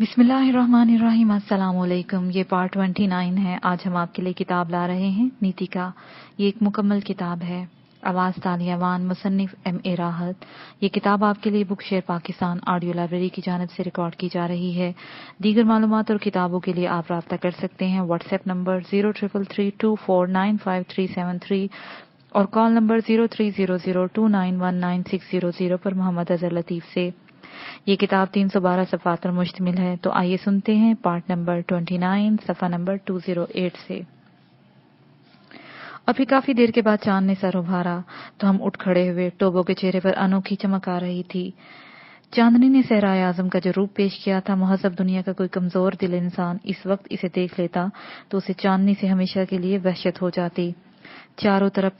बिस्मिल्लाहिर्रहमानिर्रहीम। अस्सलाम वालेकुम। ये पार्ट 29 है। आज हम आपके लिए किताब ला रहे हैं नीति का। ये एक मुकम्मल किताब है। आवाज़ तालियावान, मुसन्निफ M.A. राहत। ये किताब आपके लिए book share Pakistan audio library की जानिब से रिकॉर्ड की जा रही है। दीगर मालूमात और किताबों के लिए आप राब्ता कर सकते हैं व्हाट्सएप नंबर 0333249573 और कॉल नंबर 0300291960 पर मोहम्मद अजहर लतीफ़ से। ये किताब 312 सफ़ात पर मुश्तमिल है। तो आइए सुनते हैं पार्ट नंबर 29 सफ़ा नंबर 208 से। अभी काफी देर के बाद चांद ने सर उभारा तो हम उठ खड़े हुए। टोबो के चेहरे पर अनोखी चमक आ रही थी। चांदनी ने सहराए आजम का जो रूप पेश किया था, मुहज़्ज़ब दुनिया का कोई कमजोर दिल इंसान इस वक्त इसे देख लेता तो उसे चांदनी से हमेशा के लिए वहशत हो जाती। चारों तरफ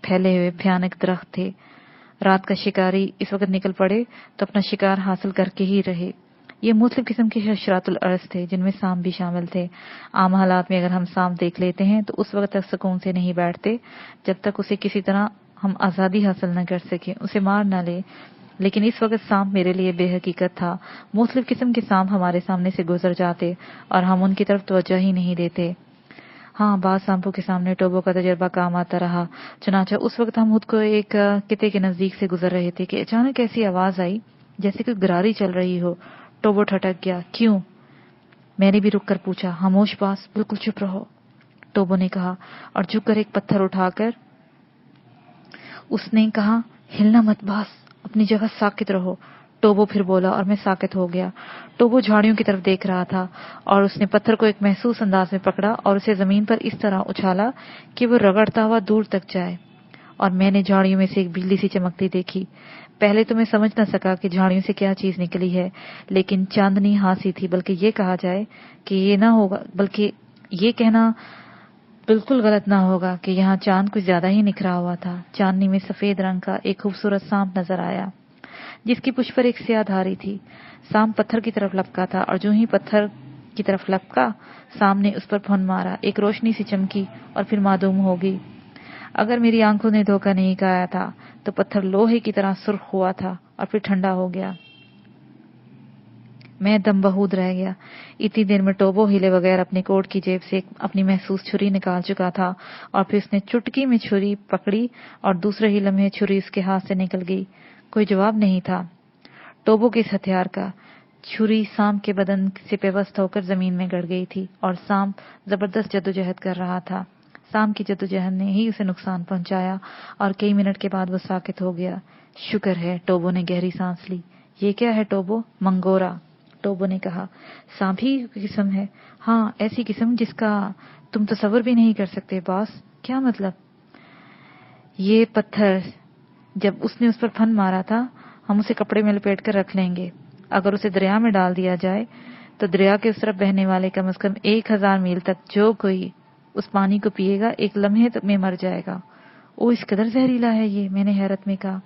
फैले हुए भयानक दरख्त थे। रात का शिकारी इस वक्त निकल पड़े तो अपना शिकार हासिल करके ही रहे। ये मुख्तलिफ किस्म के हशरातुल अर्ज़ थे जिनमें सांप भी शामिल थे। आम हालात में अगर हम सांप देख लेते हैं तो उस वक्त तक सुकून से नहीं बैठते जब तक उसे किसी तरह हम आज़ादी हासिल न कर सके, उसे मार न ले। लेकिन इस वक्त सांप मेरे लिए बेहकीकत था। मुख्तलिफ किस्म के सांप हमारे सामने से गुजर जाते और हम उनकी तरफ तवज्जो ही नहीं देते। हाँ, बाज सांपों के सामने टोबो का तजर्बा काम आता रहा। चुनांचे उस वक्त हम खुद को एक किते के नजदीक से गुजर रहे थे कि अचानक ऐसी आवाज आई जैसे कोई गरारी चल रही हो। टोबो ठटक गया। क्यों? मैंने भी रुक कर पूछा। खामोश बास, बिल्कुल चुप रहो, टोबो ने कहा और झुककर एक पत्थर उठाकर उसने कहा, हिलना मत बास, अपनी जगह साकित रहो। टोबो फिर बोला और मैं साकित हो गया। टोबो झाड़ियों की तरफ देख रहा था और उसने पत्थर को एक महसूस अंदाज में पकड़ा और उसे जमीन पर इस तरह उछाला कि वो रगड़ता हुआ दूर तक जाए। और मैंने झाड़ियों में से एक बिजली सी चमकती देखी। पहले तो मैं समझ न सका कि झाड़ियों से क्या चीज निकली है, लेकिन चांदनी हासी थी। बल्कि ये कहा जाए कि ये ना होगा, बल्कि ये कहना बिल्कुल गलत ना होगा कि यहाँ चांद कुछ ज्यादा ही निखरा हुआ था। चांदनी में सफेद रंग का एक खूबसूरत सांप नजर आया जिसकी पूंछ पर एक स्याह धारी थी। सांप पत्थर की तरफ लपका था और जो ही पत्थर की तरफ लपका, सांप ने उस पर फन मारा। एक रोशनी सी चमकी और फिर मादूम हो गई। अगर मेरी आंखों ने धोखा नहीं खाया था तो पत्थर लोहे की तरह सुर्ख हुआ था और फिर ठंडा हो गया। मैं दम बहूद रह गया। इतनी देर में टोबो हिले बगैर अपने कोट की जेब से अपनी महसूस छुरी निकाल चुका था और फिर उसने चुटकी में छुरी पकड़ी और दूसरे ही लम्हे छुरी उसके हाथ से निकल गई। कोई जवाब नहीं था टोबो के इस हथियार का। छुरी सांप के बदन से पेवस्त होकर जमीन में गड़ गई थी और सांप जबरदस्त जद्दोजहद कर रहा था। सांप की जद्दोजहद ने ही उसे नुकसान पहुंचाया और कई मिनट के बाद वो साकित हो गया। शुक्र है, टोबो ने गहरी सांस ली। ये क्या है टोबो? मंगोरा, टोबो ने कहा। सांप ही किस्म है? हाँ, ऐसी किस्म जिसका तुम तसव्वुर भी नहीं कर सकते बॉस। क्या मतलब? ये पत्थर जब उसने उस पर फन मारा था, हम उसे कपड़े में लपेट कर रख लेंगे। अगर उसे दरिया में डाल दिया जाए तो दरिया के उस तरफ बहने वाले कम से कम 1000 मील तक जो कोई उस पानी को पिएगा एक लम्हे तक में मर जाएगा। ओ, इस कदर जहरीला है ये, मैंने हैरत में कहा।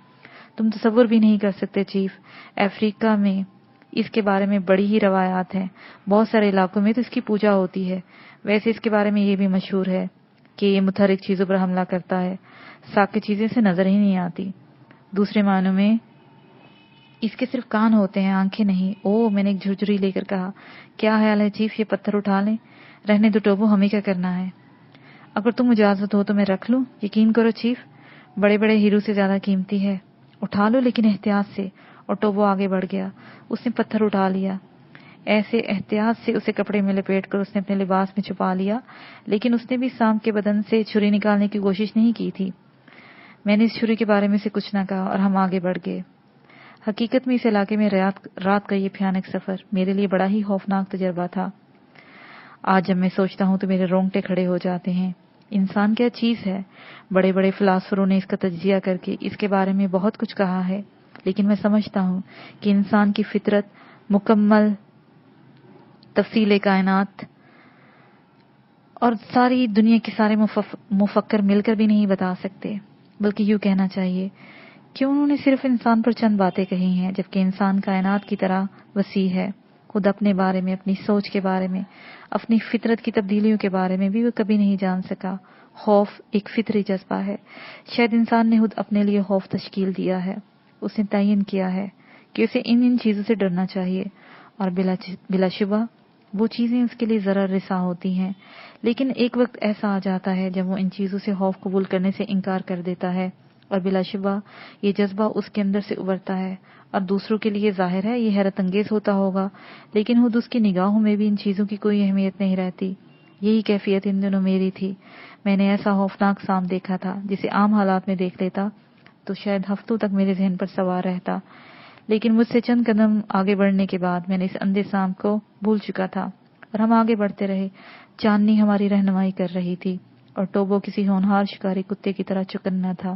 तुम तसव्वुर भी नहीं कर सकते चीफ। अफ्रीका में इसके बारे में बड़ी ही रवायात हैं। बहुत सारे इलाकों में तो इसकी पूजा होती है। वैसे इसके बारे में ये भी मशहूर है कि ये मुतहरिक चीजों पर हमला करता है। साकी चीजें से नजर ही नहीं आती। दूसरे मायनों में इसके सिर्फ कान होते हैं, आंखें नहीं। ओ, मैंने एक झुरझुरी लेकर कहा। क्या ख्याल है चीफ, ये पत्थर उठा लें? रहने दो टोबो, हमें क्या करना है? अगर तुम इजाजत हो तो मैं रख लूं। यकीन करो चीफ, बड़े बड़े हीरो से ज्यादा कीमती है। उठा लो लेकिन एहतियात से। और टोबो आगे बढ़ गया। उसने पत्थर उठा लिया। ऐसे एहतियात से उसे कपड़े में लपेट कर उसने अपने लिबास में छुपा लिया, लेकिन उसने भी सांप के बदन से छुरी निकालने की कोशिश नहीं की थी। मैंने इस छुरी के बारे में से कुछ न कहा और हम आगे बढ़ गए। हकीकत में इस इलाके में रात का ये भयानक सफर मेरे लिए बड़ा ही खौफनाक तजर्बा था। आज जब मैं सोचता हूं तो मेरे रोंगटे खड़े हो जाते हैं। इंसान क्या चीज है? बड़े बड़े फिलासफरों ने इसका तज्जिया करके इसके बारे में बहुत कुछ कहा है, लेकिन मैं समझता हूं कि इंसान की फितरत मुकम्मल तफसील कायनात और सारी दुनिया के सारे मुफक्कर मिलकर भी नहीं बता सकते। बल्कि यूं कहना चाहिए कि उन्होंने सिर्फ इंसान पर चंद बातें कही हैं, जबकि इंसान कायनात की तरह वसी है। खुद अपने बारे में, अपनी सोच के बारे में, अपनी फितरत की तब्दीलियों के बारे में भी वो कभी नहीं जान सका। खौफ एक फितरी जज्बा है। शायद इंसान ने खुद अपने लिए खौफ तश्कील दिया है। उसने तयन किया है कि उसे इन चीजों से डरना चाहिए اور بلا شبہ وہ چیزیں اس کے لیے ضرر رساں ہوتی ہیں، لیکن ایک وقت ایسا آ جاتا ہے جب وہ ان چیزوں سے خوف قبول کرنے سے انکار کر دیتا ہے، اور بلا شبہ یہ جذبہ اس کے اندر سے ابھرتا ہے اور دوسروں کے لیے ظاہر ہے یہ حیرت انگیز ہوتا ہوگا، لیکن خود اس کی نگاہوں میں بھی ان چیزوں کی کوئی اہمیت نہیں رہتی۔ یہی کیفیت ان دنوں میری تھی۔ میں نے ایسا خوفناک سانپ دیکھا تھا جسے عام حالات میں دیکھ لیتا تو شاید ہفتوں تک میرے ذہن پر سوار رہتا، لیکن مجھ سے چند قدم آگے بڑھنے کے بعد میں نے اس اندھے سانپ کو بھول چکا تھا، اور ہم آگے بڑھتے رہے۔ چاندنی ہماری رہنمائی کر رہی تھی اور ٹوبو کسی ہونہار شکاری کتے کی طرح چکنا تھا۔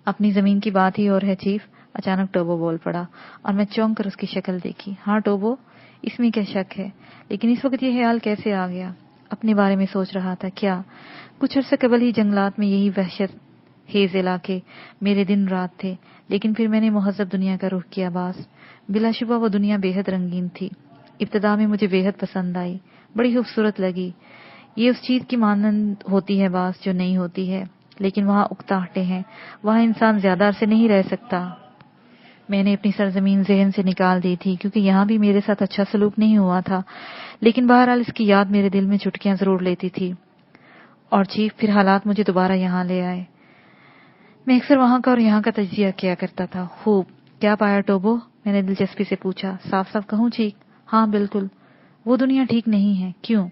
اپنی زمین کی بات ہی اور ہے چیف، اچانک ٹوبو بول پڑا اور میں چونک کر اس کی شکل دیکھی۔ ہاں ٹوبو، اس میں کیا شک ہے، لیکن اس وقت یہ خیال کیسے آ گیا؟ اپنے بارے میں سوچ رہا تھا کیا؟ کچھ عرصہ قبل ہی جنگلات میں یہی وحشت خیز علاقے میرے دن رات تھے، لیکن پھر میں نے مہذب دنیا کا رخ کیا باس۔ بلا شبہ وہ دنیا بے حد رنگین تھی، ابتدا میں مجھے بے حد پسند آئی، بڑی خوبصورت لگی۔ یہ اس چیز کی مانند ہوتی ہے باس جو نہیں ہوتی ہے، لیکن وہاں اکتاہٹیں ہیں، وہاں انسان زیادہ عرصے نہیں رہ سکتا۔ میں نے اپنی سرزمین ذہن سے نکال دی تھی کیونکہ یہاں بھی میرے ساتھ اچھا سلوک نہیں ہوا تھا، لیکن بہرحال اس کی یاد میرے دل میں چٹکیاں ضرور لیتی تھی۔ اور چیف پھر حالات مجھے دوبارہ یہاں لے آئے۔ میں اکثر وہاں کا اور یہاں کا تجزیہ کیا کرتا تھا۔ خوب، کیا پایا ٹوبو؟ میں نے دلچسپی سے پوچھا۔ صاف صاف کہوں چیف؟ ہاں بالکل، وہ دنیا ٹھیک نہیں ہے۔ کیوں؟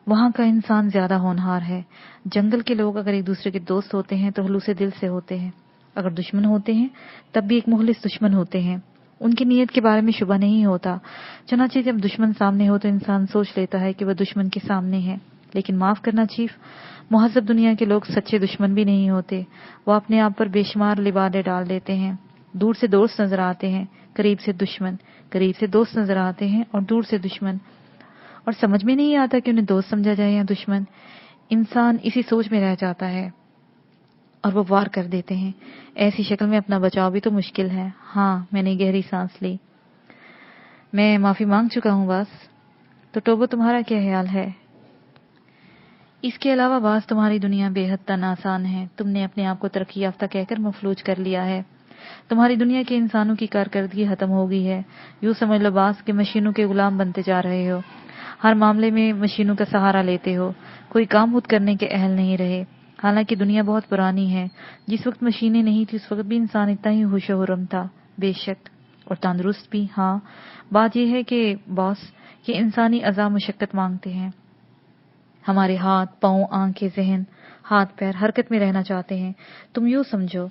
وہاں کا انسان زیادہ ہونہار ہے۔ جنگل کے لوگ اگر ایک دوسرے کے دوست ہوتے ہیں تو خلوص دل سے ہوتے ہیں، اگر دشمن ہوتے ہیں تب بھی ایک مخلص دشمن ہوتے ہیں، ان کی نیت کے بارے میں شبہ نہیں ہوتا۔ چنانچہ جب دشمن سامنے ہو تو انسان سوچ لیتا ہے کہ وہ دشمن کے سامنے ہے، لیکن معاف کرنا چیف، مہذب دنیا کے لوگ سچے دشمن بھی نہیں ہوتے۔ وہ اپنے آپ پر بے شمار لبادے ڈال دیتے ہیں، دور سے دوست نظر آتے ہیں، قریب سے دشمن، قریب سے دوست نظر آتے ہیں اور دور سے دشمن، اور سمجھ میں نہیں آتا کہ انہیں دوست سمجھا جائے یا دشمن۔ انسان اسی سوچ میں رہ جاتا ہے اور وہ وار کر دیتے ہیں۔ ایسی شکل میں اپنا بچاؤ بھی تو مشکل ہے۔ ہاں، میں نے گہری سانس لی۔ میں معافی مانگ چکا ہوں باس۔ تو ٹوبو تمہارا کیا خیال ہے؟ اس کے علاوہ باس تمہاری دنیا بے حد تن آسان ہے، تم نے اپنے آپ کو ترقی یافتہ کہہ کر مفلوج کر لیا ہے۔ تمہاری دنیا کے انسانوں کی کارکردگی ختم ہو گئی ہے۔ یوں سمجھ لو باس کہ مشینوں کے غلام بنتے جا رہے ہو، ہر معاملے میں مشینوں کا سہارا لیتے ہو، کوئی کام خود کرنے کے اہل نہیں رہے۔ حالانکہ دنیا بہت پرانی ہے، جس وقت مشینیں نہیں تھی اس وقت بھی انسان اتنا ہی خوش و خرم تھا، بے شک، اور تندرست بھی۔ ہاں، بات یہ ہے کہ باس یہ انسانی اعضاء مشقت مانگتے ہیں۔ ہمارے ہاتھ، پاؤں، آنکھیں، ذہن، ہاتھ پیر حرکت میں رہنا چاہتے ہیں۔ تم یوں سمجھو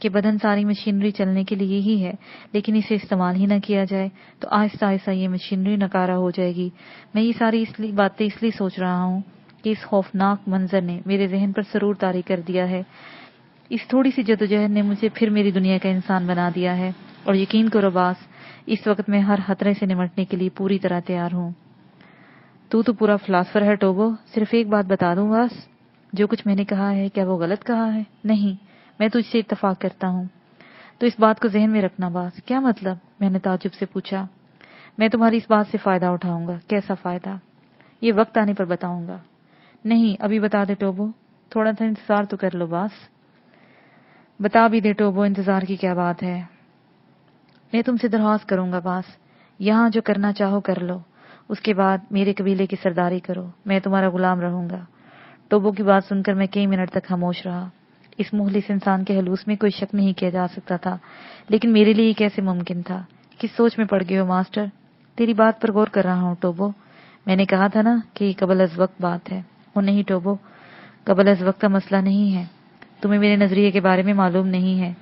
کہ بدن ساری مشینری چلنے کے لیے ہی ہے، لیکن اسے استعمال ہی نہ کیا جائے تو آہستہ آہستہ یہ مشینری ناکارہ ہو جائے گی۔ میں یہ ساری باتیں اس لیے سوچ رہا ہوں کہ اس خوفناک منظر نے میرے ذہن پر سرور طاری کر دیا ہے۔ اس تھوڑی سی جدوجہد نے مجھے پھر میری دنیا کا انسان بنا دیا ہے، اور یقین کرو باس، اس وقت میں ہر خطرے سے نمٹنے کے لیے پوری طرح تیار ہوں۔ تو پورا فلاسفر ہے ٹوبو۔ صرف ایک بات بتا دوں باس، جو کچھ میں نے کہا ہے کیا وہ غلط کہا ہے؟ نہیں، میں تجھ سے اتفاق کرتا ہوں۔ تو اس بات کو ذہن میں رکھنا باس۔ کیا مطلب؟ میں نے تعجب سے پوچھا۔ میں تمہاری اس بات سے فائدہ اٹھاؤں گا۔ کیسا فائدہ؟ یہ وقت آنے پر بتاؤں گا۔ نہیں، ابھی بتا دے ٹوبو، تھوڑا سا انتظار تو کر لو باس۔ بتا بھی دے ٹوبو، انتظار کی کیا بات ہے؟ میں تم سے درخواست کروں گا باس، یہاں جو کرنا چاہو کر لو، اس کے بعد میرے قبیلے کی سرداری کرو، میں تمہارا غلام رہوں گا۔ ٹوبو کی بات سن کر میں کئی منٹ تک خاموش رہا۔ اس مخلص انسان کے خلوص میں کوئی شک نہیں کیا جا سکتا تھا، لیکن میرے لیے یہ کیسے ممکن تھا؟ کس سوچ میں پڑ گئے ہو ماسٹر؟ تیری بات پر غور کر رہا ہوں ٹوبو۔ میں نے کہا تھا نا کہ یہ قبل از وقت بات ہے۔ وہ نہیں ٹوبو، قبل از وقت کا مسئلہ نہیں ہے۔ تمہیں میرے نظریے کے بارے میں معلوم نہیں ہے،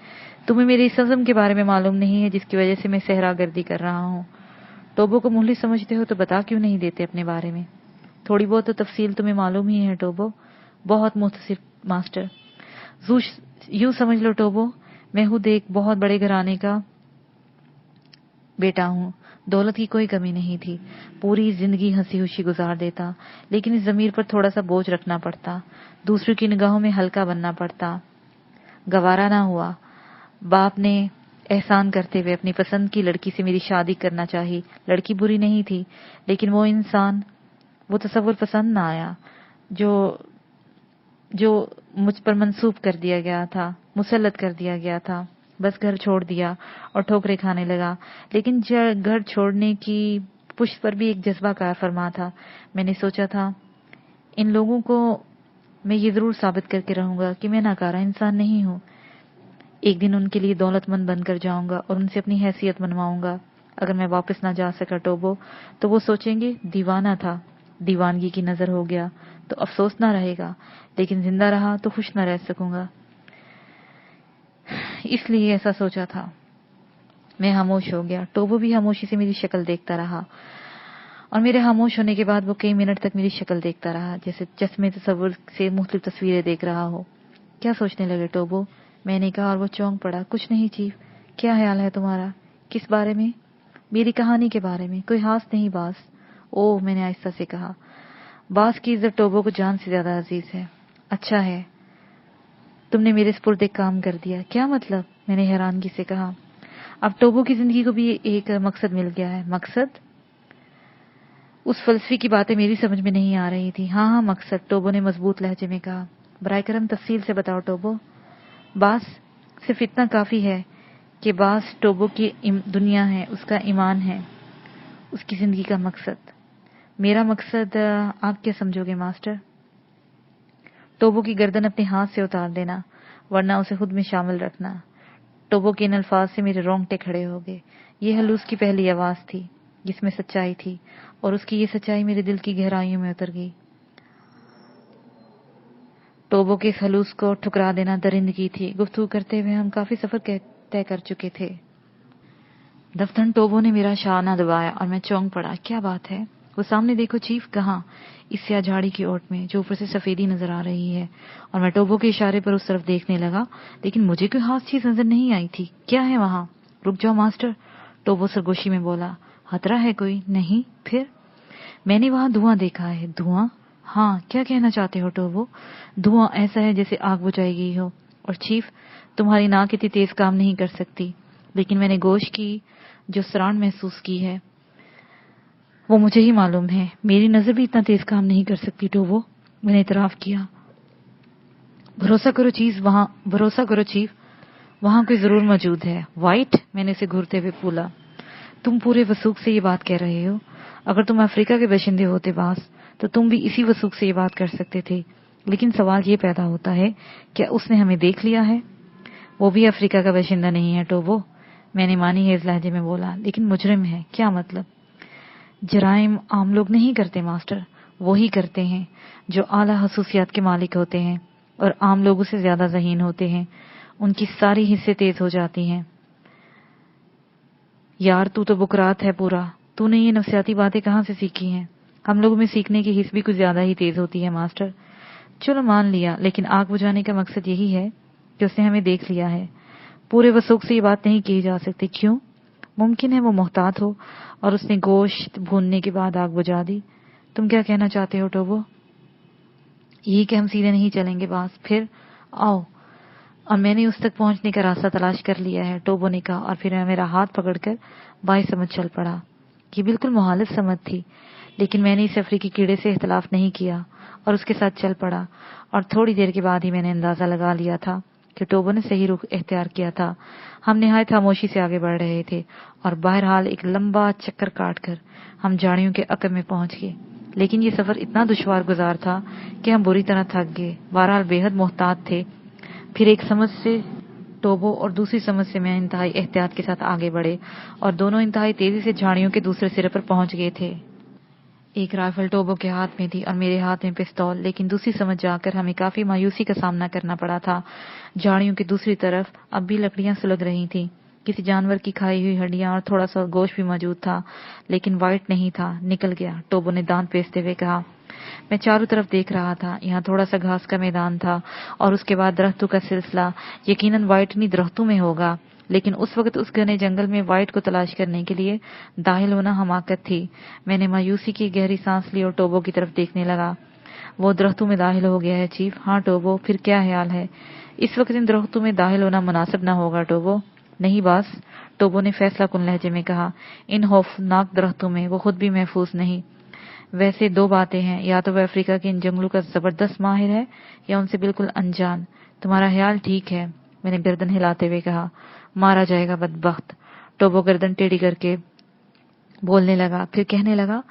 تمہیں میری اس عزم کے بارے میں معلوم نہیں ہے جس کی وجہ سے میں صحرا گردی کر رہا ہوں۔ ٹوبو کو مخلص سمجھتے ہو تو بتا کیوں نہیں دیتے اپنے بارے میں؟ تھوڑی بہت تو تفصیل تمہیں معلوم ہی ہے ٹوبو۔ بہت مختصر ماسٹر۔ یوں سمجھ لو ٹوبو، میں خود ایک بہت بڑے گھرانے کا بیٹا ہوں، دولت کی کوئی کمی نہیں تھی، پوری زندگی ہنسی خوشی گزار دیتا، لیکن اس ضمیر پر تھوڑا سا بوجھ رکھنا پڑتا، دوسروں کی نگاہوں میں ہلکا بننا پڑتا۔ گوارا نہ ہوا، باپ نے احسان کرتے ہوئے اپنی پسند کی لڑکی سے میری شادی کرنا چاہی۔ لڑکی بری نہیں تھی، لیکن وہ انسان، وہ تصور پسند نہ آیا جو مجھ پر منسوب کر دیا گیا تھا، مسلط کر دیا گیا تھا۔ बस घर छोड़ दिया और ठोकरे खाने लगा। लेकिन घर छोड़ने की पुष्ट पर भी एक जज्बा कार फरमा था। मैंने सोचा था इन लोगों को मैं ये जरूर साबित करके रहूंगा कि मैं नाकारा इंसान नहीं हूँ। एक दिन उनके लिए दौलतमंद बनकर जाऊंगा और उनसे अपनी हैसियत मनवाऊंगा। अगर मैं वापस ना जा सका टोबो, तो वो सोचेंगे दीवाना था, दीवानगी की नजर हो गया तो अफसोस ना रहेगा, लेकिन जिंदा रहा तो खुश ना रह सकूंगा। इसलिए ऐसा सोचा था। मैं खामोश हो गया। टोबो भी खामोशी से मेरी शक्ल देखता रहा और मेरे खामोश होने के बाद वो कई मिनट तक मेरी शक्ल देखता रहा, जैसे चश्मे तस्वुर से मुख्तलिफ तस्वीरें देख रहा हो। क्या सोचने लगे टोबो? मैंने कहा और वो चौंक पड़ा। कुछ नहीं चीफ। क्या ख्याल है तुम्हारा? किस बारे में? मेरी कहानी के बारे में। कोई खास नहीं बास। ओह, मैंने आहिस्ता से कहा। बास की इज्जत टोबो को जान से ज्यादा अजीज है। अच्छा है, तुमने मेरे स्पुर्द एक काम कर दिया। क्या मतलब? मैंने हैरानगी से कहा। अब टोबो की जिंदगी को भी एक मकसद मिल गया है। मकसद? उस फलसफी की बातें मेरी समझ में नहीं आ रही थी। हाँ, मकसद, टोबो ने मजबूत लहजे में कहा। बराए करम तफसील से बताओ टोबो। बास, सिर्फ इतना काफी है कि बास टोबो की दुनिया है, उसका ईमान है, उसकी जिंदगी का मकसद। मेरा मकसद आप क्या समझोगे मास्टर? टोबो की गर्दन अपने हाथ से उतार देना, वरना उसे खुद में शामिल रखना। टोबो के इन अल्फाज से मेरे रोंगटे खड़े हो गए। ये हलूस की पहली आवाज थी जिसमें सच्चाई थी, और उसकी ये सच्चाई मेरे दिल की गहराइयों में उतर गई। टोबो के इस हलूस को ठुकरा देना दरिंदगी थी। गुफ्तगू करते हुए हम काफी सफर तय कर चुके थे। दफ्तन टोबो ने मेरा शाना दबाया और मैं चौंक पड़ा। क्या बात है? वो सामने देखो चीफ। कहाँ? इस स्याह झाड़ी की ओट में जो ऊपर से सफेदी नजर आ रही है। और मैं टोबो के इशारे पर उस तरफ देखने लगा, लेकिन मुझे कोई खास चीज नजर नहीं आई थी। क्या है वहां? रुक जाओ मास्टर, टोबो सरगोशी में बोला। खतरा है कोई? नहीं। फिर? मैंने वहां धुआं देखा है। धुआं? हाँ, क्या कहना चाहते हो टोबो? धुआं ऐसा है जैसे आग बुझाई गई हो। और चीफ, तुम्हारी नाक इतनी तेज काम नहीं कर सकती, लेकिन मैंने गोश्त की जो सरान महसूस की है वो मुझे ही मालूम है। मेरी नजर भी इतना तेज काम नहीं कर सकती टोबो, मैंने इतराफ किया। भरोसा करो चीफ, वहां कोई जरूर मौजूद है। वाइट? मैंने उसे घूरते हुए बोला। तुम पूरे वसूख से ये बात कह रहे हो? अगर तुम अफ्रीका के बाशिंदे होते बास, तो तुम भी इसी वसूख से ये बात कर सकते थे। लेकिन सवाल ये पैदा होता है, क्या उसने हमें देख लिया है? वो भी अफ्रीका का बाशिंदा नहीं है टोबो, मैंने मानी है इस लहजे में बोला, लेकिन मुजरिम है। क्या मतलब? जराइम आम लोग नहीं करते मास्टर, वो ही करते हैं जो आला खसूसियात के मालिक होते हैं और आम लोगों से ज्यादा ज़हीन होते हैं। उनकी सारी हिस्से तेज हो जाती हैं। यार, तू तो बुकरात है पूरा। तूने ये नफसियाती बातें कहाँ से सीखी हैं? हम लोगों में सीखने की हिस्स भी कुछ ज्यादा ही तेज होती है मास्टर। चलो मान लिया, लेकिन आग बुझाने का मकसद यही है कि उसने हमें देख लिया है। पूरे वसूख से ये बात नहीं की जा सकती। क्यों? मुमकिन है वो मोहतात हो और उसने गोश्त भूनने के बाद आग बुझा दी। तुम क्या कहना चाहते हो टोबो? यही कि हम सीधे नहीं चलेंगे बास। फिर? आओ। और मैंने उस तक पहुंचने का रास्ता तलाश कर लिया है, टोबो ने कहा, और फिर मेरा हाथ पकड़कर बाई समझ चल पड़ा। ये बिल्कुल मुहालिफ समझ थी, लेकिन मैंने इस अफ्रीकी कीड़े से इख्तलाफ नहीं किया और उसके साथ चल पड़ा। और थोड़ी देर के बाद ही मैंने अंदाजा लगा लिया था कि टोबो ने सही रुख इख्तियार किया था। हम निहायत खामोशी से आगे बढ़ रहे थे और बहरहाल एक लंबा चक्कर काटकर हम झाड़ियों के अकब में पहुंच गए। लेकिन ये सफर इतना दुश्वार गुजार था कि हम बुरी तरह थक गए। बहरहाल बेहद मोहतात थे। फिर एक समझ से टोबो और दूसरी समझ से मैं इंतहाई एहतियात के साथ आगे बढ़े और दोनों इंतहाई तेजी से झाड़ियों के दूसरे सिरे पर पहुंच गए थे। एक राइफल टोबो के हाथ में थी और मेरे हाथ में पिस्तौल, लेकिन दूसरी समझ जाकर हमें काफी मायूसी का सामना करना पड़ा था। झाड़ियों की दूसरी तरफ अब भी लकड़ियां सुलग रही थी। किसी जानवर की खाई हुई हड्डियां और थोड़ा सा गोश्त भी मौजूद था, लेकिन वाइट नहीं था। निकल गया, टोबो ने दांत पीसते हुए कहा। मैं चारों तरफ देख रहा था। यहाँ थोड़ा सा घास का मैदान था और उसके बाद दरख्तों का सिलसिला। यकीनन वाइट इन्हीं दरख्तों में होगा, लेकिन उस वक्त उस घने जंगल में वाइट को तलाश करने के लिए दाखिल होना हमाकत थी। मैंने मायूसी की गहरी सांस ली और टोबो की तरफ देखने लगा। वो दरख्तों में दाखिल हो गया है चीफ। हाँ टोबो, फिर क्या ख्याल है? इस वक्त इन दरख्तों में दाखिल होना मुनासिब ना होगा टोबो। नहीं बास, टोबो ने फैसला कुन लहजे में कहा। इन खौफनाक दरख्तों में वो खुद भी महफूज नहीं। वैसे दो बातें हैं, या तो वह अफ्रीका के इन जंगलों का जबरदस्त माहिर है या उनसे बिल्कुल अनजान। तुम्हारा ख्याल ठीक है, मैंने गर्दन हिलाते हुए कहा। मारा जाएगा बदबख्त। टोबो गर्दन टेढ़ी करके बोलने लगा, फिर कहने लगा,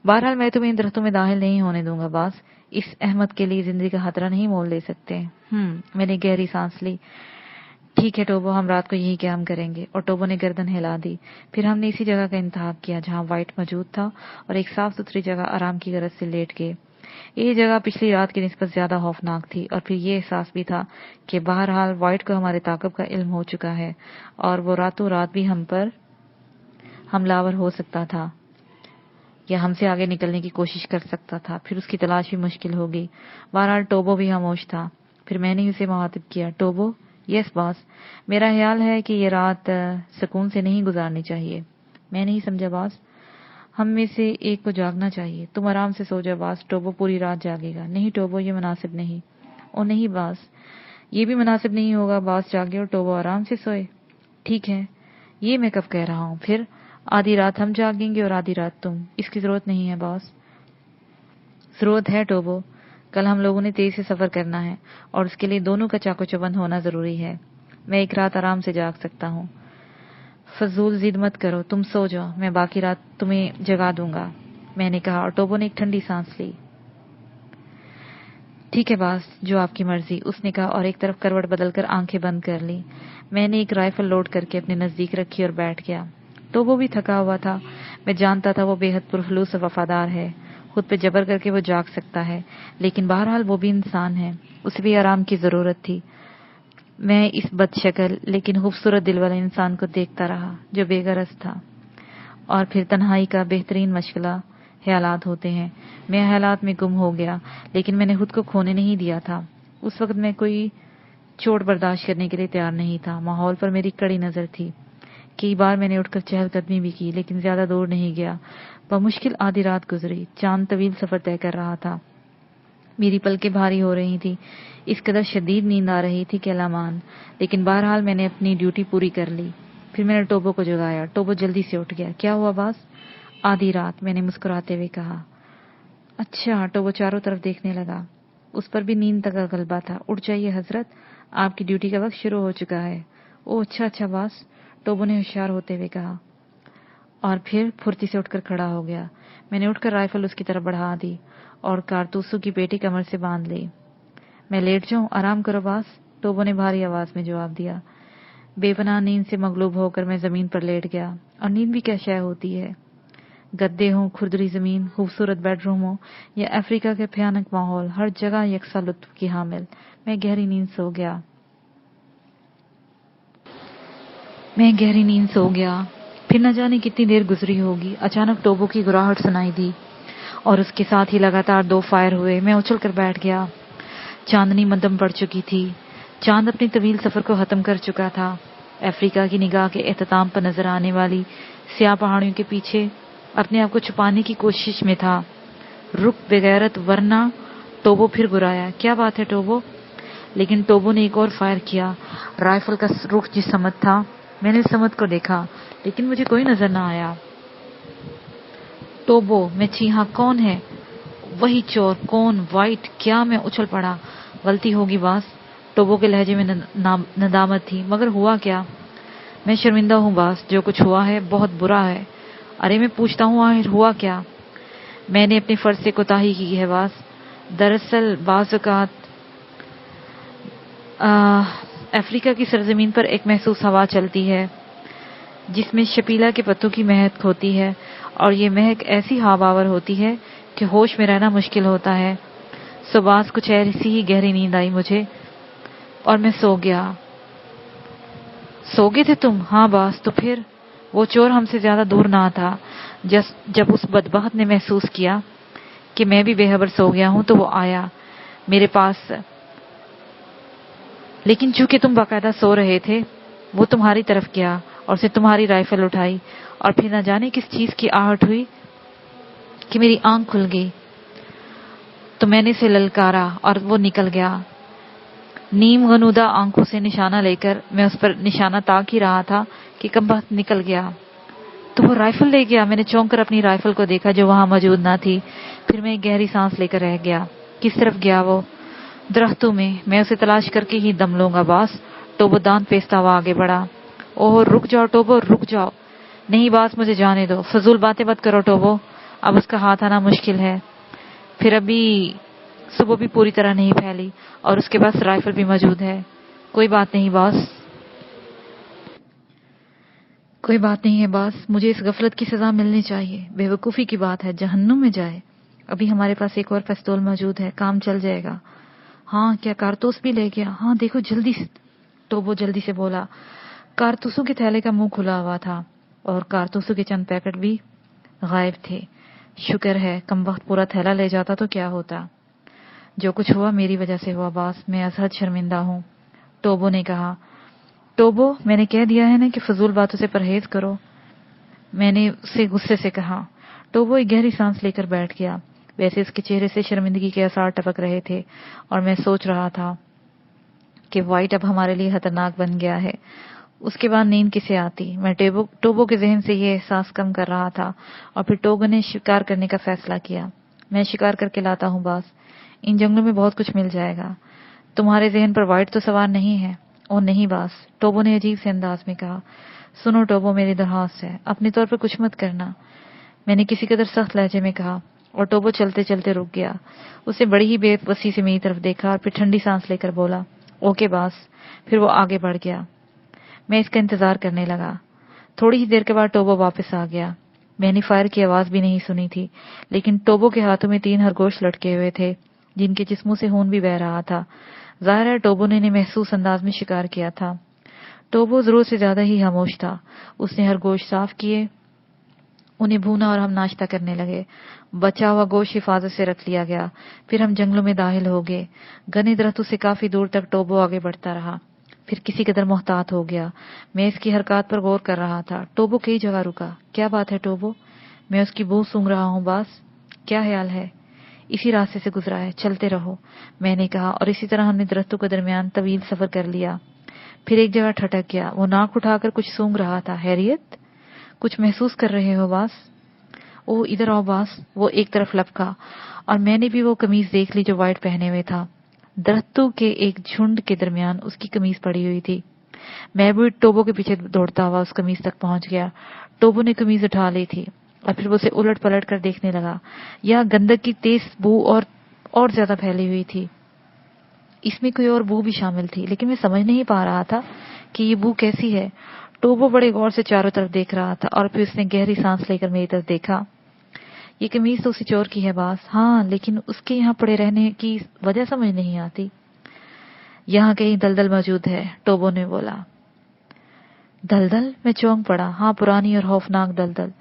बहरहाल मैं तुम्हें इन दरख्तों में दाखिल नहीं होने दूंगा बॉस। इस अहमद के लिए जिंदगी का खतरा नहीं मोल ले सकते। मैंने गहरी सांस ली। ठीक है टोबो, हम रात को यही काम करेंगे। और टोबो ने गर्दन हिला दी। फिर हमने इसी जगह का इंतखाब किया जहां वाइट मौजूद था और एक साफ सुथरी जगह आराम की गरज से लेट गए। ये जगह पिछली रात की निस्बत ज्यादा खौफनाक थी और फिर ये एहसास भी था कि बहरहाल वाइट को हमारे ताकत का इल्म हो चुका है और वो रातों रात भी हम पर हमलावर हो सकता था या हमसे आगे निकलने की कोशिश कर सकता था। फिर उसकी तलाश भी मुश्किल होगी। बहरहाल टोबो भी खामोश था। फिर मैंने उसे मुखातिब किया, टोबो। यस बॉस, मेरा ख्याल है कि ये रात सुकून से नहीं गुजारनी चाहिए। मैं नहीं समझा बॉस। हम में से एक को जागना चाहिए। तुम आराम से सो जाओ बॉस, टोबो पूरी रात जागेगा। नहीं टोबो, ये मुनासिब नहीं। ओ नहीं बॉस, ये भी मुनासिब नहीं होगा। बॉस जागे और टोबो आराम से सोए। ठीक है, ये मैं कब कह रहा हूँ। फिर आधी रात हम जागेंगे और आधी रात तुम। इसकी जरूरत नहीं है बॉस। जरूरत है टोबो। कल हम लोगों ने तेज से सफर करना है और उसके लिए दोनों का चाको चौबंद होना जरूरी है। मैं एक रात आराम से जाग सकता हूँ। फजूल जिद मत करो, तुम सो जाओ, मैं बाकी रात तुम्हें जगा दूंगा, मैंने कहा। और टोबो ने एक ठंडी सांस ली। ठीक है बॉस, जो आपकी मर्जी, उसने कहा और एक तरफ करवट बदलकर आंखें बंद कर ली। मैंने एक राइफल लोड करके अपने नजदीक रखी और बैठ गया। टोबो भी थका हुआ था। मैं जानता था वो बेहद पुरखलूस और वफादार है। खुद पे जबर करके वो जाग सकता है, लेकिन बहरहाल वो भी इंसान है, उसे भी आराम की जरूरत थी। मैं इस बदशक्ल लेकिन खूबसूरत दिल वाले इंसान को देखता रहा जो बेगरज था। और फिर तन्हाई का बेहतरीन मशगला ख्यालात होते हैं। मैं ख्यालात में गुम हो गया, लेकिन मैंने खुद को खोने नहीं दिया था। उस वक्त मैं कोई चोट बर्दाश्त करने के लिए तैयार नहीं था। माहौल पर मेरी कड़ी नजर थी। कई बार मैंने उठकर चहलकदमी भी की, लेकिन ज्यादा दूर नहीं गया। बमुश्किल आधी रात गुजरी। चांद तवील सफर तय कर रहा था। मेरी पलकें भारी हो रही थी। इस कदर शदीद नींद आ रही थी कि अलामान, लेकिन बहरहाल मैंने अपनी ड्यूटी पूरी कर ली। फिर मैंने टोबो को जगाया। टोबो जल्दी से उठ गया। क्या हुआ बॉस? आधी रात, मैंने मुस्कुराते हुए कहा। अच्छा। टोबो चारों तरफ देखने लगा। उस पर भी नींद का गलबा था। उठ जाइए हजरत, आपकी ड्यूटी का वक्त शुरू हो चुका है। ओह अच्छा अच्छा बॉस, टोबो ने होशियार होते हुए कहा और फिर फुर्ती से उठकर खड़ा हो गया। मैंने उठकर राइफल उसकी तरफ बढ़ा दी और कारतूसों की पेटी कमर से बांध ली। मैं लेट जाऊं? आराम करो बॉस, टोबो ने भारी आवाज में जवाब दिया। बेपनाह नींद से मगलूब होकर मैं जमीन पर लेट गया। और नींद भी क्या शय होती है। गद्दे हों, खुरदरी जमीन, खूबसूरत बेडरूम हो या अफ्रीका के भयानक माहौल, हर जगह यकसा लुत्फ की हामिल। मैं गहरी नींद सो गया। फिर न जाने कितनी देर गुजरी होगी। अचानक टोबो की गुराहट सुनाई दी और उसके साथ ही लगातार 2 फायर हुए। मैं उछल कर बैठ गया। चांदनी मध्यम पड़ चुकी थी। चांद अपने तवील सफर को खत्म कर चुका था। अफ्रीका की निगाह के एहतमाम पर नजर आने वाली स्याह पहाड़ियों के पीछे अपने आप को छुपाने की कोशिश में था। रुक बेगैरत, वरना। टोबो फिर बुराया। क्या बात है टोबो? लेकिन टोबो ने एक और फायर किया। राइफल का रुख जिस समत था, मैंने उस समत को देखा, लेकिन मुझे कोई नजर न आया। टोबो, मैं चीहा, कौन है? वही चोर। कौन? वाइट। क्या? मैं उछल पड़ा। गलती होगी बॉस, टोबो के लहजे में नदामत थी। मगर हुआ क्या? मैं शर्मिंदा हूँ बॉस, जो कुछ हुआ है बहुत बुरा है। अरे मैं पूछता हूँ आखिर हुआ क्या? मैंने अपने फर्ज से कोताही की है बॉस। दरअसल बाज़ औक़ात अफ्रीका की सरजमीन पर एक महसूस हवा चलती है जिसमें शपीला के पत्तों की महक होती है, और ये महक ऐसी हावावर होती है कि होश में रहना मुश्किल होता है। सुबह कुछ ऐसी ही गहरी नींद आई मुझे और मैं सो गया। सो गए थे तुम? हाँ बॉस। तो फिर? वो चोर हमसे ज्यादा दूर ना था। जब उस बदबख्त ने महसूस किया कि मैं भी बेखबर सो गया हूं तो वो आया मेरे पास, लेकिन चूंकि तुम बाकायदा सो रहे थे, वो तुम्हारी तरफ गया और उसने तुम्हारी राइफल उठाई और फिर न जाने किस चीज की आहट हुई कि मेरी आंख खुल गई। तो मैंने इसे ललकारा और वो निकल गया। नीम गनुदा आंखों से निशाना लेकर मैं उस पर निशाना ताक ही रहा था कि कमबख्त निकल गया। तो वो राइफल ले गया। मैंने चौंक कर अपनी राइफल को देखा जो वहां मौजूद ना थी। फिर मैं एक गहरी सांस लेकर रह गया। किस तरफ गया वो? दरख्तों में। मैं उसे तलाश करके ही दम लूंगा बॉस, टोबो दांत पेसता हुआ आगे बढ़ा। ओह रुक जाओ टोबो, रुक जाओ। नहीं बॉस, मुझे जाने दो, फजूल बातें मत करो टोबो, अब उसका हाथ आना मुश्किल है। फिर अभी सुबह भी पूरी तरह नहीं फैली और उसके पास राइफल भी मौजूद है। कोई बात नहीं बॉस, कोई बात नहीं है बॉस, मुझे इस गफलत की सजा मिलनी चाहिए। बेवकूफ़ी की बात है, जहन्नुम में जाए। अभी हमारे पास एक और पिस्तौल मौजूद है, काम चल जाएगा। हाँ, क्या कारतूस भी ले गया? हाँ देखो जल्दी से, टोबो जल्दी से बोला। कारतूसों के थैले का मुंह खुला हुआ था और कारतूसों के चंद पैकेट भी गायब थे। शुक्र है, कम वक्त पूरा थैला ले जाता तो क्या होता। जो कुछ हुआ मेरी वजह से हुआ बॉस, मैं असहद शर्मिंदा हूँ, टोबो ने कहा। टोबो, मैंने कह दिया है ना कि फजूल बातों से परहेज करो, मैंने उसे गुस्से से कहा। टोबो एक गहरी सांस लेकर बैठ गया। वैसे उसके चेहरे से शर्मिंदगी के आसार टपक रहे थे और मैं सोच रहा था कि व्हाइट अब हमारे लिए खतरनाक बन गया है। उसके बाद नींद किसे आती। मैं टोबो के जहन से ये एहसास कम कर रहा था और फिर टोबो ने शिकार करने का फैसला किया। मैं शिकार करके लाता हूँ बॉस, इन जंगलों में बहुत कुछ मिल जाएगा। तुम्हारे जहन पर व्हाइट तो सवार नहीं है? ओ नहीं बॉस, टोबो ने अजीब से अंदाज में कहा। सुनो टोबो, मेरी दरख्वास्त है, अपने तौर पर कुछ मत करना, मैंने किसी कदर सख्त लहजे में कहा। और टोबो चलते चलते रुक गया। उसे बड़ी ही बेबसी से मेरी तरफ देखा और फिर ठंडी सांस लेकर बोला, ओके बॉस। फिर वो आगे बढ़ गया। मैं इसका इंतजार करने लगा। थोड़ी ही देर के बाद टोबो वापस आ गया। मैंने फायर की आवाज भी नहीं सुनी थी, लेकिन टोबो के हाथों में 3 खरगोश लटके हुए थे, जिनके जिस्मों से खून भी बह रहा था। जाहिर है टोबो ने महसूस अंदाज में शिकार किया था। टोबो जरूरत से ज्यादा ही खामोश था। उसने खरगोश साफ किए, उन्हें भूना और हम नाश्ता करने लगे। बचा हुआ गोश्त हिफाजत से रख लिया गया। फिर हम जंगलों में दाखिल हो गए। घने दरख्तों से काफी दूर तक टोबो आगे बढ़ता रहा, फिर किसी कदर मोहतात हो गया। मैं इसकी हरकत पर गौर कर रहा था। टोबो कई जगह रुका। क्या बात है टोबो? मैं उसकी बू सूंघ रहा हूँ बॉस। क्या ख्याल है? इसी रास्ते से गुजरा है, चलते रहो, मैंने कहा। और इसी तरह हमने दरख्तों के दरमियान तवील सफर कर लिया। फिर एक जगह ठटक गया। वो नाक उठाकर कुछ सूंघ रहा था। हैरियत, कुछ महसूस कर रहे हो बॉस? ओ इधर आओ बॉस। वो एक तरफ लपका और मैंने भी वो कमीज देख ली जो व्हाइट पहने हुए था। दरख्तों के एक झुंड के दरमियान उसकी कमीज पड़ी हुई थी। मैं भी टोबो के पीछे दौड़ता हुआ उस कमीज तक पहुंच गया। टोबो ने कमीज उठा ली थी और फिर वो उसे उलट पलट कर देखने लगा। यह गंदक की तेज बू और ज्यादा फैली हुई थी। इसमें कोई और बू भी शामिल थी, लेकिन मैं समझ नहीं पा रहा था कि ये बू कैसी है। टोबो बड़े गौर से चारों तरफ देख रहा था और फिर उसने गहरी सांस लेकर मेरी तरफ देखा। ये कमीज तो उसी चोर की है बॉस। हाँ, लेकिन उसके यहाँ पड़े रहने की वजह समझ नहीं आती। यहाँ कहीं दलदल मौजूद है, टोबो ने बोला। दलदल? मैं चौंक पड़ा। हाँ, पुरानी और खौफनाक दलदल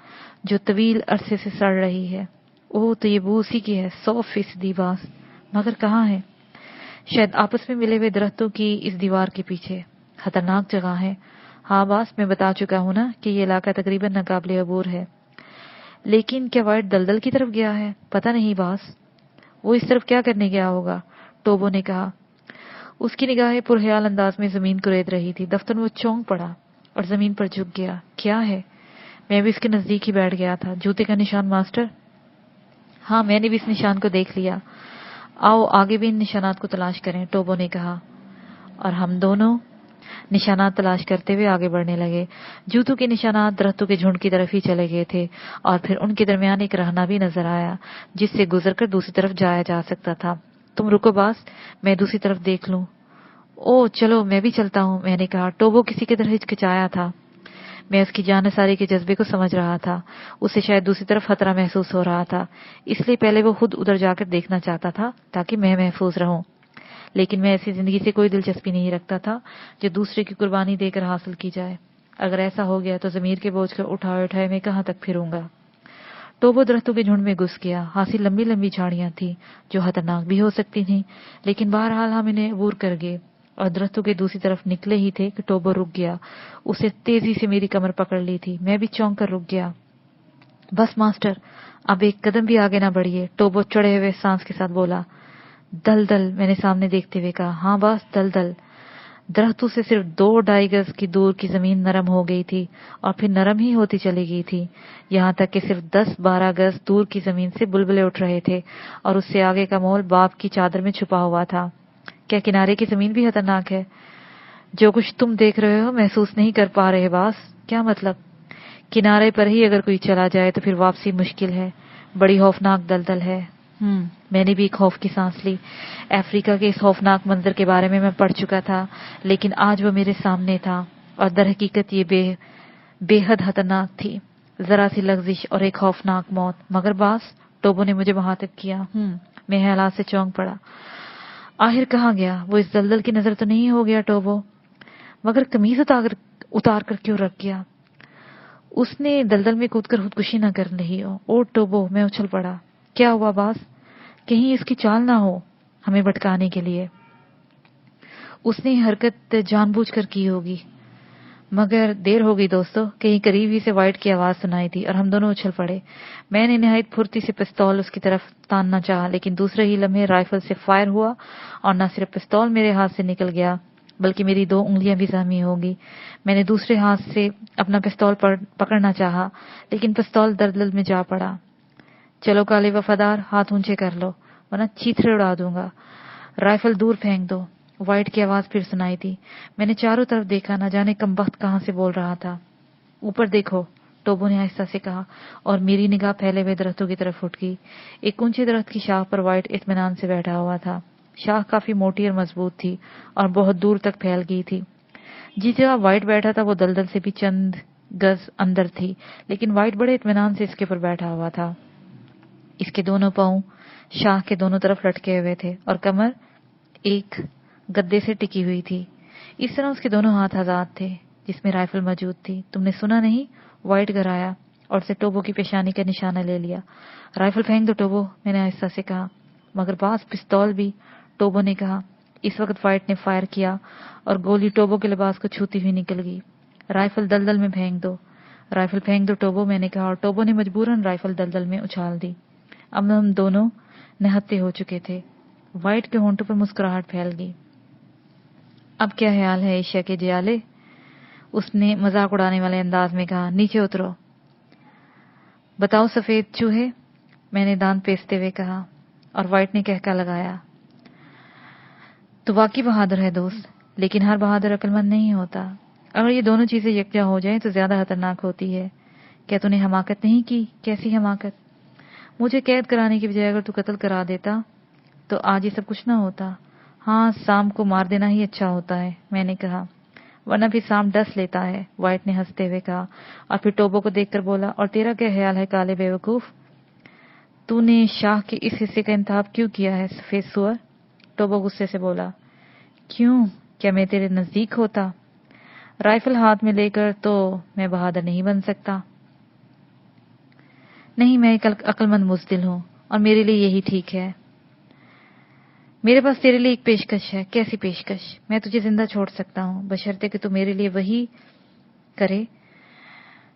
जो तवील अरसे से सड़ रही है। ओह, तो ये बू उसी की है, 100% बॉस। मगर कहाँ है? शायद आपस में मिले हुए दरख्तों की इस दीवार के पीछे। खतरनाक जगह है। हाँ बॉस, मैं बता चुका हूँ ना कि ये इलाका तकरीबन नाकाबिले अबूर है। लेकिन क्या व्हाइट दलदल की तरफ गया है? पता नहीं बॉस, वो इस तरफ क्या करने गया होगा, टोबो ने कहा। उसकी निगाहें पुरख्याल अंदाज में जमीन को रेत रही थी। दफ्तर में वो चौंक पड़ा और जमीन पर झुक गया। क्या है? मैं भी इसके नजदीक ही बैठ गया था। जूते का निशान मास्टर? हाँ, मैंने भी इस निशान को देख लिया। आओ आगे भी इन निशानात को तलाश करें, टोबो ने कहा। और हम दोनों निशानात तलाश करते हुए आगे बढ़ने लगे। जूतों के निशानात दरख्तों के झुंड की तरफ ही चले गए थे और फिर उनके दरमियान एक रहना भी नजर आया जिससे गुजरकर दूसरी तरफ जाया जा सकता था। तुम रुको बॉस, मैं दूसरी तरफ देख लूं। ओ चलो, मैं भी चलता हूं, मैंने कहा। टोबो किसी की तरह हिचकिचाया था। मैं उसकी जानिसारी के जज्बे को समझ रहा था। उसे शायद दूसरी तरफ खतरा महसूस हो रहा था, इसलिए पहले वो खुद उधर जाकर देखना चाहता था ताकि मैं महफूज रहूं। लेकिन मैं ऐसी जिंदगी से कोई दिलचस्पी नहीं रखता था जो दूसरे की कुर्बानी देकर हासिल की जाए। अगर ऐसा हो गया तो जमीर के बोझ को उठाए उठाए मैं कहां तक फिरूंगा। टोबो दरख्तों के झुंड में घुस गया। हासिल लंबी लंबी झाड़ियां थी जो खतरनाक भी हो सकती थीं, लेकिन बहरहाल हम इन्हें अबूर कर गए और दरख्तों के दूसरी तरफ निकले ही थे कि टोबो रुक गया। उसे तेजी से मेरी कमर पकड़ ली थी। मैं भी चौंक कर रुक गया। बस मास्टर, अब एक कदम भी आगे ना बढ़िए, टोबो चढ़े हुए सांस के साथ बोला। दलदल, मैंने सामने देखते हुए कहा। हाँ बस दलदल। दरख्तों से सिर्फ 2-2.5 गज की दूर की जमीन नरम हो गई थी और फिर नरम ही होती चली गई थी, यहाँ तक कि सिर्फ 10-12 गज दूर की जमीन से बुलबुले उठ रहे थे और उससे आगे का मोल बाप की चादर में छुपा हुआ था। क्या किनारे की जमीन भी खतरनाक है? जो कुछ तुम देख रहे हो महसूस नहीं कर पा रहे बास। क्या मतलब? किनारे पर ही अगर कोई चला जाए तो फिर वापसी मुश्किल है, बड़ी खौफनाक दलदल है। मैंने भी खौफ की सांस ली। अफ्रीका के इस खौफनाक मंजर के बारे में मैं पढ़ चुका था, लेकिन आज वो मेरे सामने था और दर हकीकत ये बेहद खतरनाक थी। जरा सी लग्जिश और एक खौफनाक मौत। मगर बास, टोबो ने मुझे मुखातिब किया। मैं हालात से चौंक पड़ा। आखिर कहाँ गया वो? इस दलदल की नजर तो नहीं हो गया टोबो? मगर कमीज उतार कर क्यों रख गया? उसने दलदल में कूदकर खुदकुशी न कर रही हो? ओ टोबो, मैं उछल पड़ा। क्या हुआ बास? कहीं इसकी चाल ना हो हमें भटकाने के लिए। उसने हरकत जानबूझकर की होगी। मगर देर हो गई दोस्तों। कहीं करीब ही से वाइट की आवाज सुनाई दी और हम दोनों उछल पड़े। मैंने निहायत फुर्ती से पिस्तौल उसकी तरफ तानना चाहा, लेकिन दूसरे ही लम्हे राइफल से फायर हुआ और न सिर्फ पिस्तौल मेरे हाथ से निकल गया बल्कि मेरी 2 उंगलियां भी जख्मी हो गई। मैंने दूसरे हाथ से अपना पिस्तौल पकड़ना चाहा, लेकिन पिस्तौल दलदल में जा पड़ा। चलो काले वफादार, हाथ ऊंचे कर लो वरना चीथड़े उड़ा दूंगा। राइफल दूर फेंक दो। वाइट की आवाज फिर सुनाई दी। मैंने चारों तरफ देखा, न जाने कमबख्त कहां से बोल रहा था। ऊपर देखो, टोबो ने आहिस्ता से कहा, और मेरी निगाह फैले हुए दरख्तों की तरफ उठ गई। एक ऊंचे दरख्त की शाख पर वाइट इत्मीनान से बैठा हुआ था। शाख काफी मोटी और मजबूत थी और बहुत दूर तक फैल गई थी। जिस जगह वाइट बैठा था वो दलदल से भी चंद गज अंदर थी, लेकिन वाइट बड़े इत्मीनान से इसके ऊपर बैठा हुआ था। इसके दोनों पांव शाख के दोनों तरफ लटके हुए थे और कमर एक गद्दे से टिकी हुई थी। इस तरह उसके दोनों हाथ आजाद थे जिसमें राइफल मौजूद थी। तुमने सुना नहीं? वाइट गराया और उसे टोबो की पेशानी का निशाना ले लिया। राइफल फेंक दो टोबो, मैंने आहिस्ता से कहा। मगर बास, पिस्तौल भी, टोबो ने कहा। इस वक्त वाइट ने फायर किया और गोली टोबो के लिबास को छूती हुई निकल गई। राइफल दलदल में फेंक दो। राइफल फेंक दो टोबो, मैंने कहा, और टोबो ने मजबूरन राइफल दलदल में उछाल दी। अब हम दोनों निहत्थे हो चुके थे। वाइट के होंठों पर मुस्कुराहट फैल गई। अब क्या ख्याल है एशिया के जियाले? उसने मजाक उड़ाने वाले अंदाज में कहा। नीचे उतरो। बताओ सफेद चूहे, मैंने दांत पेसते हुए कहा, और वाइट ने कहका लगाया। तो वाकई बहादुर है दोस्त, लेकिन हर बहादुर अक्लमंद नहीं होता। अगर ये दोनों चीजें यकजा हो जाएं तो ज्यादा खतरनाक होती है। क्या तूने हमाकत नहीं की? कैसी हमाकत? मुझे कैद कराने की बजाय अगर तू कत्ल करा देता तो आज ये सब कुछ ना होता। हाँ, सांप को मार देना ही अच्छा होता है, मैंने कहा, वरना फिर सांप डस लेता है, वाइट ने हंसते हुए कहा, और फिर टोबो को देखकर बोला, और तेरा क्या ख्याल है काले बेवकूफ? तूने शाह के इस हिस्से का इंतखाब क्यों किया है सफेद सुअर? टोबो गुस्से से बोला। क्यों? क्या मैं तेरे नजदीक होता? राइफल हाथ में लेकर तो मैं बहादुर नहीं बन सकता। नहीं, मैं एक अक्लमंद बुज़दिल हूं और मेरे लिए यही ठीक है। मेरे पास तेरे लिए एक पेशकश है। कैसी पेशकश? मैं तुझे जिंदा छोड़ सकता हूं, बशर्ते कि तू मेरे लिए वही करे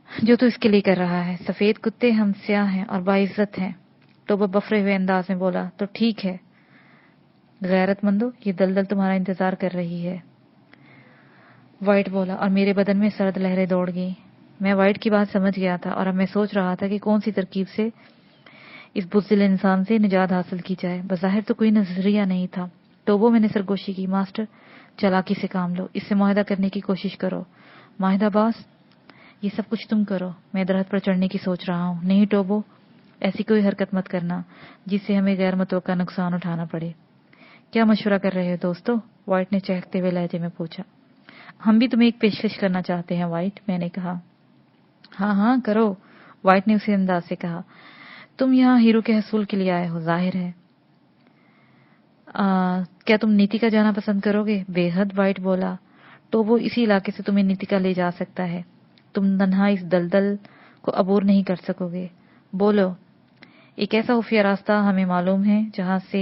जो तू इसके लिए कर रहा है। सफेद कुत्ते हम स्याह हैं और बाइज्जत हैं। टोबो बफरे हुए अंदाज में बोला। तो ठीक है गैरतमंदो, ये दलदल तुम्हारा इंतजार कर रही है। वाइट बोला, और मेरे बदन में सर्द लहरें दौड़ गई। मैं वाइट की बात समझ गया था और अब मैं सोच रहा था कि कौन सी तरकीब से इस बुज़दिल इंसान से निजात हासिल की जाए। बज़ाहिर तो कोई नजरिया नहीं था। टोबो, मैंने सरगोशी की। मास्टर, चालाकी से काम लो, इससे मुआहदा करने की कोशिश करो। माहिदा बास, ये सब कुछ तुम करो, मैं दरख्त पर चढ़ने की सोच रहा हूँ। नहीं टोबो, ऐसी कोई हरकत मत करना जिससे हमें गैर मुतवक्का नुकसान उठाना पड़े। क्या मशवरा कर रहे हो दोस्तों? वाइट ने चहकते हुए लहजे में पूछा। हम भी तुम्हें एक पेशकश करना चाहते हैं वाइट, मैंने कहा। हाँ हाँ करो, वाइट ने उसी अंदाज से कहा। तुम यहाँ हीरो के हसूल के लिए आए हो, जाहिर है। क्या तुम नीतिका जाना पसंद करोगे? बेहद, वाइट बोला। टोबो, इसी इलाके से तुम्हें नीतिका ले जा सकता है। तुम तन्हा इस दलदल को अबूर नहीं कर सकोगे। बोलो, एक ऐसा खुफिया रास्ता हमें मालूम है जहां से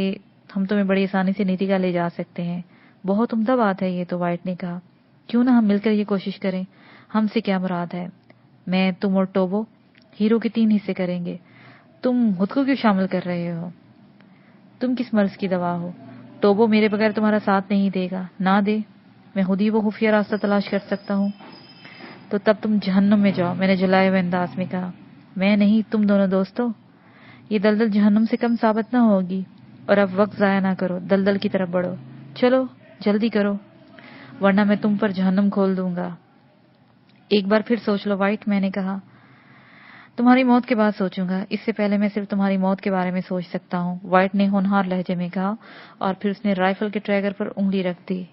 हम तुम्हें बड़ी आसानी से नीतिका ले जा सकते हैं। बहुत उम्दा बात है ये तो, वाइट ने कहा। क्यों ना हम मिलकर ये कोशिश करें? हमसे क्या मुराद है? मैं, तुम और टोबो हीरो के 3 हिस्से करेंगे। तुम खुद को क्यों शामिल कर रहे हो? तुम किस मर्ज की दवा हो? टोबो मेरे बगैर तुम्हारा साथ नहीं देगा। ना दे, मैं खुद ही वो खुफिया रास्ता तलाश कर सकता हूँ। तो तब तुम जहन्नुम में जाओ, मैंने जलाए हुए अंदाज में कहा। मैं नहीं, तुम दोनों दोस्तों। ये दलदल जहन्नुम से कम साबित ना होगी। और अब वक्त जाया ना करो, दलदल की तरफ बढ़ो। चलो जल्दी करो। ورنہ میں تم پر جہنم کھول دوں گا۔ ایک بار پھر سوچ لو وائٹ، میں نے کہا۔ تمہاری موت کے بعد سوچوں گا، اس سے پہلے میں صرف تمہاری موت کے بارے میں سوچ سکتا ہوں، وائٹ نے ہونہار لہجے میں کہا، اور پھر اس نے رائفل کے ٹریگر پر انگلی رکھ دی۔